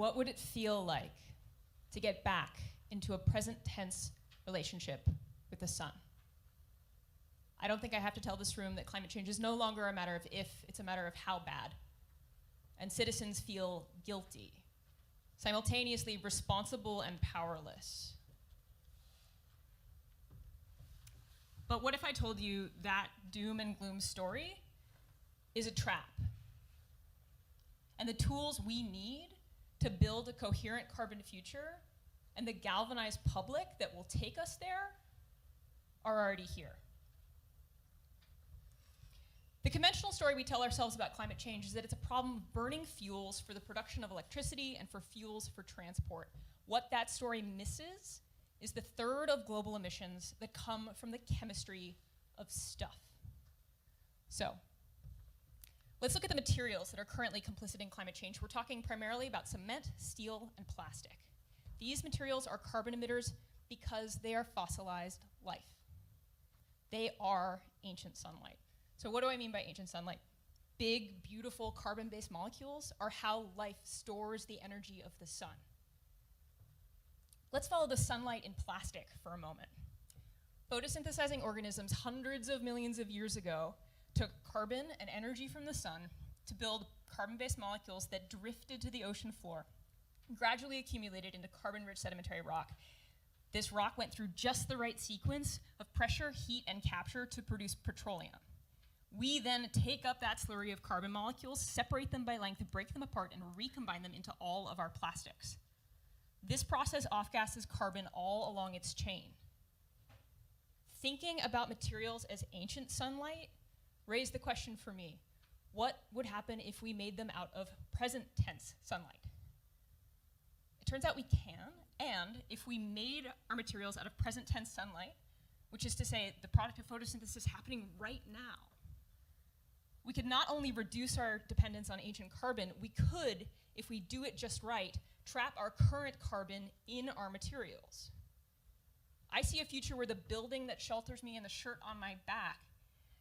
What would it feel like to get back into a present tense relationship with the sun? I don't think I have to tell this room that climate change is no longer a matter of if, it's a matter of how bad. And citizens feel guilty, simultaneously responsible and powerless. But what if I told you that doom and gloom story is a trap? And the tools we need to build a coherent carbon future and the galvanized public that will take us there are already here. The conventional story we tell ourselves about climate change is that it's a problem of burning fuels for the production of electricity and for fuels for transport. What that story misses is the third of global emissions that come from the chemistry of stuff. So, let's look at the materials that are currently complicit in climate change. We're talking primarily about cement, steel, and plastic. These materials are carbon emitters because they are fossilized life. They are ancient sunlight. So what do I mean by ancient sunlight? Big, beautiful carbon-based molecules are how life stores the energy of the sun. Let's follow the sunlight in plastic for a moment. Photosynthesizing organisms hundreds of millions of years ago took carbon and energy from the sun to build carbon-based molecules that drifted to the ocean floor, gradually accumulated into carbon-rich sedimentary rock. This rock went through just the right sequence of pressure, heat, and capture to produce petroleum. We then take up that slurry of carbon molecules, separate them by length, break them apart, and recombine them into all of our plastics. This process off-gasses carbon all along its chain. Thinking about materials as ancient sunlight raised the question for me, what would happen if we made them out of present tense sunlight? It turns out we can, and if we made our materials out of present tense sunlight, which is to say the product of photosynthesis happening right now, we could not only reduce our dependence on ancient carbon, we could, if we do it just right, trap our current carbon in our materials. I see a future where the building that shelters me and the shirt on my back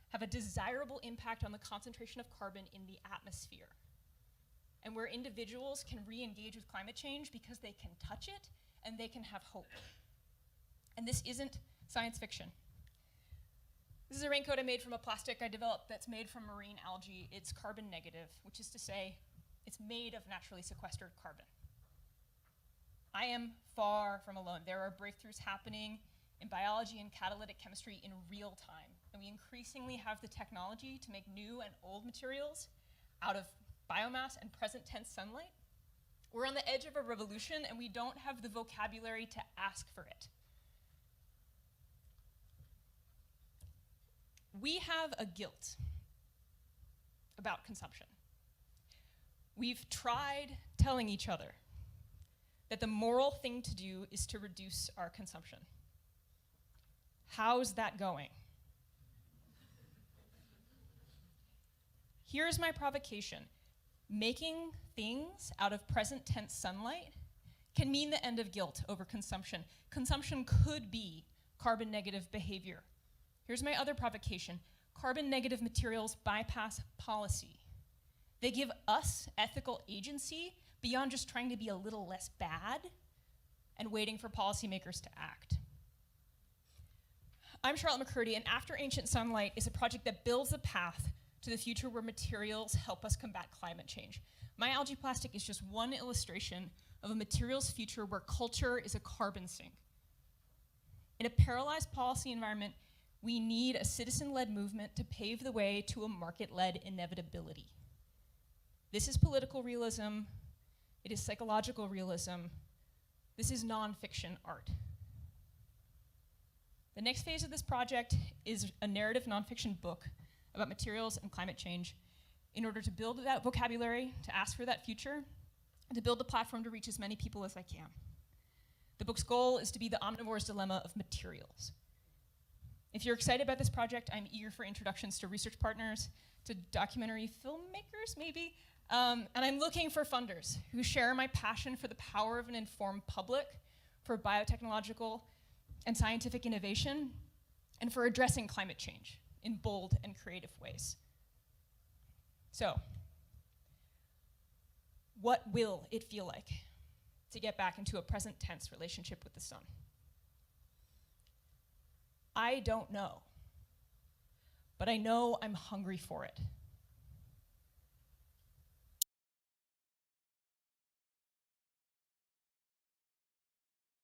have a desirable impact on the concentration of carbon in the atmosphere, and where individuals can re-engage with climate change because they can touch it and they can have hope. And this isn't science fiction. This is a raincoat I made from a plastic I developed that's made from marine algae. It's carbon negative, which is to say, it's made of naturally sequestered carbon. I am far from alone. There are breakthroughs happening in biology and catalytic chemistry in real time, and we increasingly have the technology to make new and old materials out of biomass and present tense sunlight. We're on the edge of a revolution, and we don't have the vocabulary to ask for it. We have a guilt about consumption. We've tried telling each other that the moral thing to do is to reduce our consumption. How's that going? Here's my provocation. Making things out of present tense sunlight can mean the end of guilt over consumption. Consumption could be carbon negative behavior. Here's my other provocation. Carbon negative materials bypass policy. They give us ethical agency beyond just trying to be a little less bad and waiting for policymakers to act. I'm Charlotte McCurdy, and After Ancient Sunlight is a project that builds a path to the future where materials help us combat climate change. My algae plastic is just one illustration of a materials future where culture is a carbon sink. In a paralyzed policy environment, we need a citizen-led movement to pave the way to a market-led inevitability. This is political realism. It is psychological realism. This is nonfiction art. The next phase of this project is a narrative nonfiction book about materials and climate change in order to build that vocabulary, to ask for that future, and to build a platform to reach as many people as I can. The book's goal is to be the omnivore's dilemma of materials. If you're excited about this project, I'm eager for introductions to research partners, to documentary filmmakers, maybe, and I'm looking for funders who share my passion for the power of an informed public, for biotechnological and scientific innovation, and for addressing climate change in bold and creative ways. So, what will it feel like to get back into a present tense relationship with the sun? I don't know, but I know I'm hungry for it.